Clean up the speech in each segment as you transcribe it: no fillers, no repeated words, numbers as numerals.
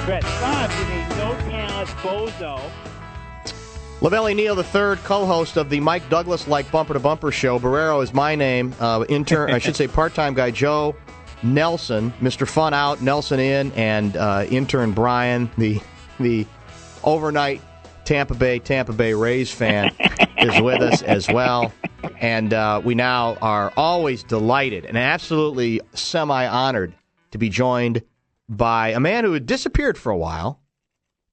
Brett Favre is a no-talent bozo. LaVelle Neal III, co-host of the Mike Douglas-like bumper-to-bumper show. Barreiro is my name. Intern, I should say part-time guy Joe Nelson, Mr. Fun out, Nelson in, and intern Brian, the overnight Tampa Bay Rays fan, is with us as well. And we now are always delighted and absolutely semi-honored to be joined by a man who had disappeared for a while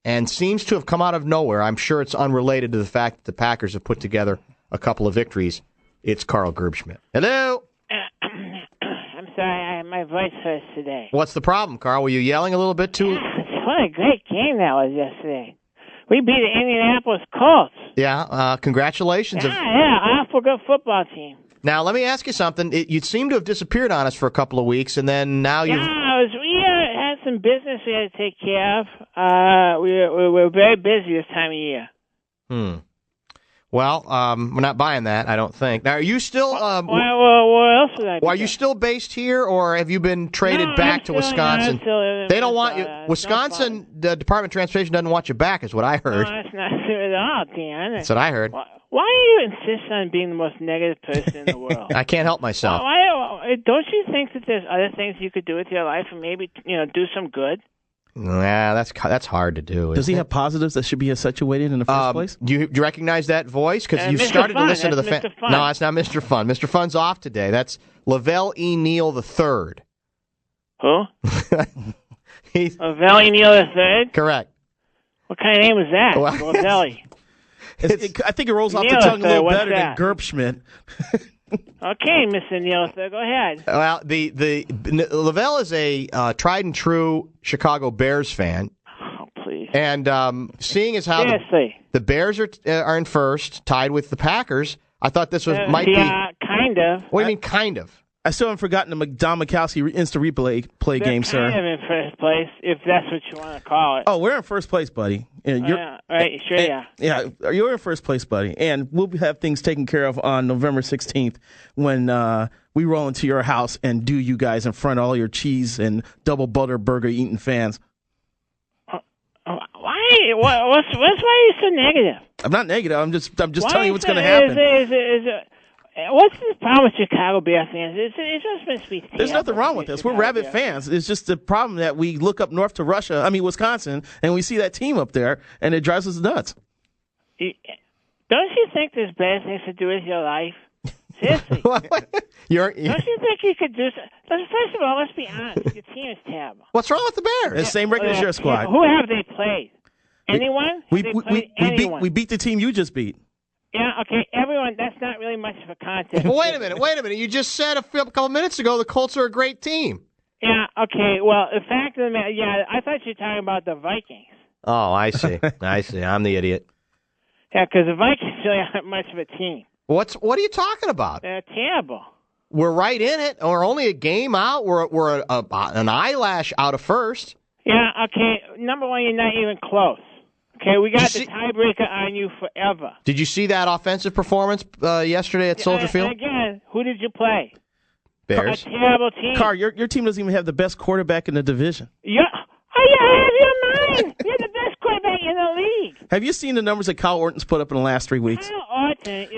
and seems to have come out of nowhere. I'm sure it's unrelated to the fact that the Packers have put together a couple of victories. It's Carl Gerbschmidt. Hello. I'm sorry, my voice hurts today. What's the problem, Carl? Were you yelling a little bit too? What a great game that was yesterday. We beat the Indianapolis Colts. Yeah, congratulations. Awful good football team. Now, let me ask you something. You seem to have disappeared on us for a couple of weeks, and then now you've... We had some business we had to take care of. We're very busy this time of year. Well, we're not buying that, I don't think. Now, are you still... what else would I be are you still based here, or have you been traded back to Wisconsin? They don't want you... Wisconsin, the Department of Transportation doesn't want you back, is what I heard. No, that's not true at all, Dan. That's what I heard. Why do you insist on being the most negative person in the world? I can't help myself. Don't you think that there's other things you could do with your life and maybe do some good? Yeah, that's hard to do. Does he have positives that should be accentuated in the first place? Do you recognize that voice? Because you started to listen to the... No, it's not Mr. Fun. Mr. Fun's off today. That's LaVelle E. Neal III. Who? LaVelle E. Neal III? Correct. What kind of name is that? LaVelle. I think it rolls off the tongue a little better than Gerbschmidt. Okay, Mr. Neal, go ahead. Well, the LaVelle is a tried and true Chicago Bears fan. Oh, please. And seeing as how the Bears are in first, tied with the Packers, I thought this might be... kind of. What do you mean, kind of? I still haven't forgotten the Don Mikowski instant replay game, sir. Kind of in first place, if that's what you want to call it. Oh, we're in first place, buddy. Right, sure, yeah. Yeah, you're in first place, buddy. And we'll have things taken care of on November 16th when we roll into your house and do you guys in front of all your cheese and double butter burger eating fans. Why? Why are you so negative? I'm not negative. I'm just telling you what's going to happen. What's the problem with Chicago Bears fans? It's just supposed to be terrible. There's nothing wrong with us. We're rabid fans. It's just the problem that we look up north to Wisconsin, and we see that team up there, and it drives us nuts. Don't you think there's better things to do with your life? Seriously. Don't you think you could do something? First of all, let's be honest. Your team is terrible. What's wrong with the Bears? It's the same record as your squad. Who have they played? Anyone? We beat the team you just beat. Yeah, okay, everyone, that's not really much of a contest. Wait a minute. You just said a couple minutes ago the Colts are a great team. Yeah, okay, well, the fact of the matter, I thought you were talking about the Vikings. Oh, I see. I'm the idiot. Yeah, because the Vikings really aren't much of a team. What are you talking about? They're terrible. We're right in it. We're only a game out. We're an eyelash out of first. Yeah, okay, number one, you're not even close. Okay, we got the tiebreaker on you forever. Did you see that offensive performance yesterday at Soldier Field? Again, who did you play? Bears. A terrible team. Carr, your team doesn't even have the best quarterback in the division. Are you out of your mind? You're the best quarterback in the league. Have you seen the numbers that Kyle Orton's put up in the last 3 weeks?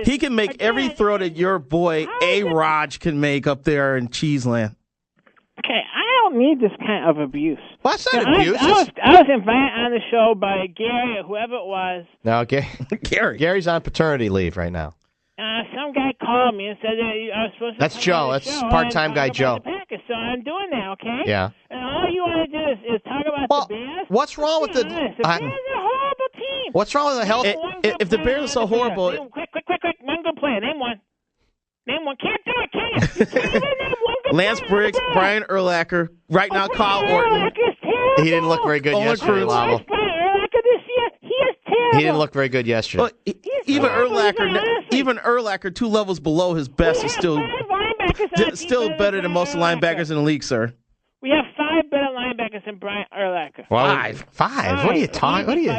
He can make every throw that your boy A-Raj can make up there in Cheeseland. Okay, I don't need this kind of abuse. Well, that's not abuse. I was invited on the show by Gary or whoever it was. No, Gary's on paternity leave right now. Some guy called me and said that I was supposed to. That's Joe. That's part-time guy Joe. So I'm doing that, okay? Yeah. And all you want to do is talk about the Bears. What's wrong with the Bears are a horrible team. What's wrong with the health? If the Bears are so horrible, quick! One good player. Name one. Can't do it, can you? You can't even name one good Lance player. Briggs, Brian Urlacher, right now Kyle Orton. He didn't look very good yesterday, Lavo. He didn't look very good yesterday. Well, even Urlacher, 2 levels below his best, is still better than most linebackers in the league, sir. We have 5 better linebackers than Brian Urlacher. Five? What are you talking? What are you?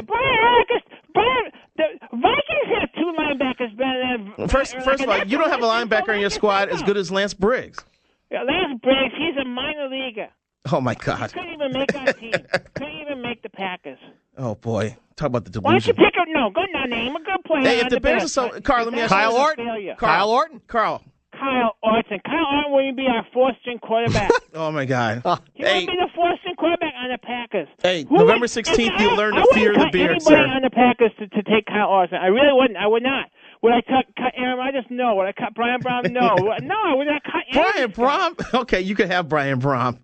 The Vikings have 2 linebackers better than. First of all, you don't have a linebacker in your squad as good as Lance Briggs. Yeah, Lance Briggs, he's a minor leaguer. Oh, my God. Couldn't even make our team. Couldn't even make the Packers. Oh, boy. Talk about the delusion. Why don't you pick up? No, go now. Name a good player. Hey, if the Bears are so... Carl, let me ask you. Kyle Orton. Kyle Orton. Carl. Kyle Orton. Kyle Orton wouldn't be our fourth-string quarterback. Oh, my God. He wouldn't be the fourth-string quarterback on the Packers. Hey, November 16th, you learn to fear the Bears, sir. I wouldn't cut anybody on the Packers to take Kyle Orton. I really wouldn't. I would not. Would I cut Aaron Rodgers? No. Would I cut Brian Brown? No. No, I would not cut Brian Brown? Okay, you could have Brian Brown.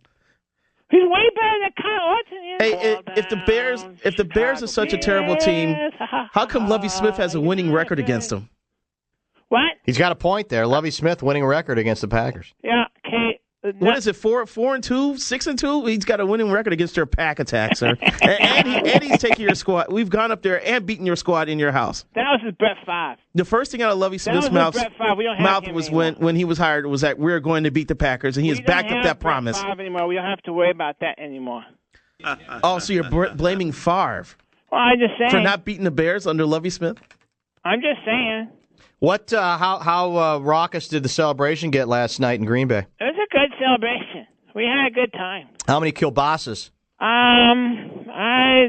He's way better than Kyle Orton. Hey, if the Bears are such a terrible team, how come Lovie Smith has a winning record against them? What? He's got a point there. Lovie Smith winning record against the Packers. Yeah, okay. What is it, 4-2, 6-2? He's got a winning record against your pack attack, sir. and he's taking your squad. We've gone up there and beaten your squad in your house. That was his Brett Favre. The first thing out of Lovie Smith's mouth was when he was hired was that we're going to beat the Packers, and he has backed up that promise. Brett Favre anymore. We don't have to worry about that anymore. Oh, so you're blaming Favre I'm just saying. for not beating the Bears under Lovie Smith? I'm just saying. What? How raucous did the celebration get last night in Green Bay? It was a good celebration. We had a good time. How many kielbasa's? I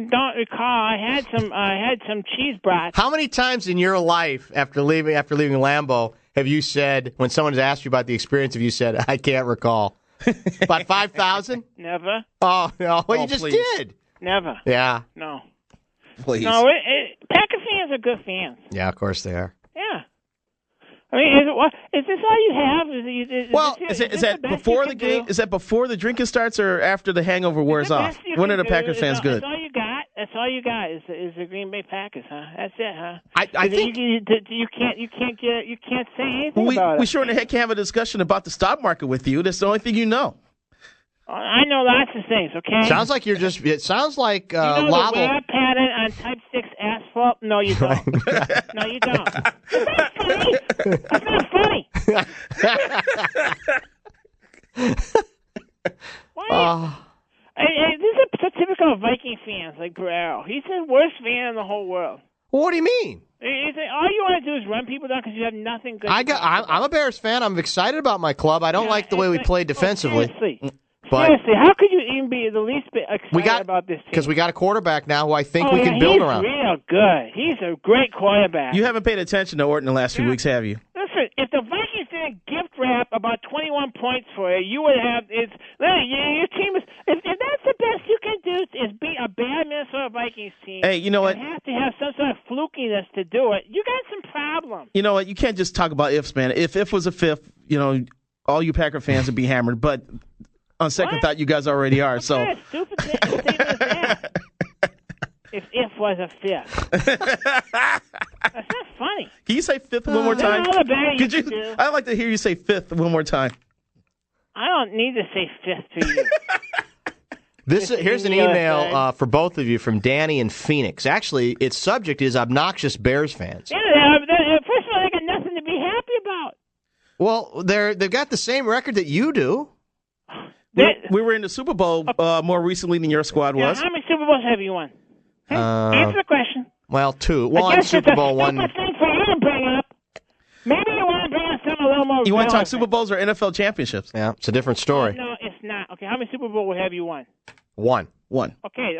don't recall. I had some cheese brats. How many times in your life after leaving Lambeau have you said, when someone has asked you about the experience, have you said, I can't recall? About 5,000? Never. Oh no! Well, you just did. Never. Yeah. No. Please. No. Packer fans are good fans. Yeah, of course they are. Yeah. I mean, is this all you have? Is that before the game? Is that before the drinking starts or after the hangover wears off? When are the Packers fans good? That's all you got. That's all you got is the Green Bay Packers, huh? That's it, huh? I think you can't say anything about it. We sure in the heck can't have a discussion about the stock market with you. That's the only thing you know. I know lots of things, okay? Sounds like you're just. It sounds like you know Lobble. the wear pattern on Type 6 asphalt? No, you don't. No, you don't. That's not funny. Why? This is so typical of Viking fans like Barreiro. He's the worst fan in the whole world. Well, what do you mean? All you want to do is run people down because you have nothing good. I'm a Bears fan. I'm excited about my club. I don't like the way we played defensively. Seriously, how could you even be the least bit excited about this team? Because we got a quarterback now who I think we can build around. He's real good. He's a great quarterback. You haven't paid attention to Orton the last few weeks, have you? Listen, if the Vikings didn't gift wrap about 21 points for you, you would have. Your team is. If that's the best you can do is beat a bad Minnesota Vikings team. Hey, you know what? You have to have some sort of flukiness to do it. You got some problems. You know what? You can't just talk about ifs, man. If was a fifth, all you Packer fans would be hammered. But on second thought, you guys already are. What kind of stupid statement is that? If was a fifth. That's not funny. Can you say fifth one more time? I'd like to hear you say fifth one more time. I don't need to say fifth to you. Here's an email for both of you from Danny in Phoenix. Actually, its subject is obnoxious Bears fans. Yeah, first of all, they got nothing to be happy about. Well, they've got the same record that you do. We were in the Super Bowl more recently than your squad was. How many Super Bowls have you won? Hey, answer the question. Well, 2. One Super Bowl, one. Thing for you to bring up. Maybe you want to bring up something a little more. You want to talk Super Bowls or NFL championships? Yeah, it's a different story. No, it's not. Okay, how many Super Bowls have you won? One. Okay,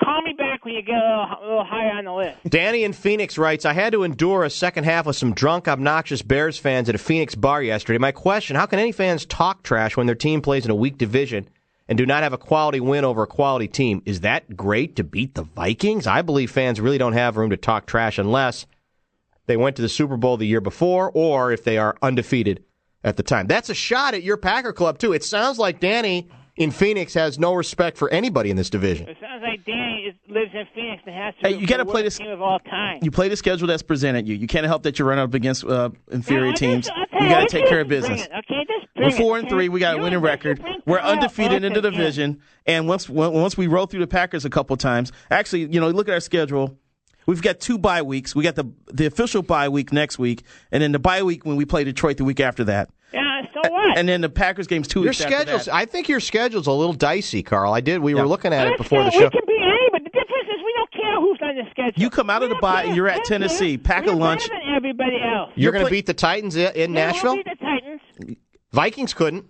call me back when you get a little higher on the list. Danny in Phoenix writes, I had to endure a second half with some drunk, obnoxious Bears fans at a Phoenix bar yesterday. My question, how can any fans talk trash when their team plays in a weak division and do not have a quality win over a quality team? Is that great to beat the Vikings? I believe fans really don't have room to talk trash unless they went to the Super Bowl the year before or if they are undefeated at the time. That's a shot at your Packer club, too. It sounds like Danny in Phoenix has no respect for anybody in this division. It sounds like Danny lives in Phoenix and has to you gotta play this team of all time. You play the schedule that's presented you. You can't help that you run up against inferior teams. You got to take care of business. We're 4-3. We got a winning record. We're undefeated in the division. And once we roll through the Packers a couple times, actually, look at our schedule. We've got 2 bye weeks. We got the official bye week next week, and then the bye week when we play Detroit the week after that. Yeah, so what? And then the Packers game's 2 weeks after that. I think your schedule's a little dicey, Carl. We were looking at it before the show. We can be anybody. The difference is we don't care who's on the schedule. You come out of the bye and you're at Tennessee. Pack a lunch. Better than everybody else. You're going to beat the Titans in Nashville? We'll beat the Titans. Vikings couldn't.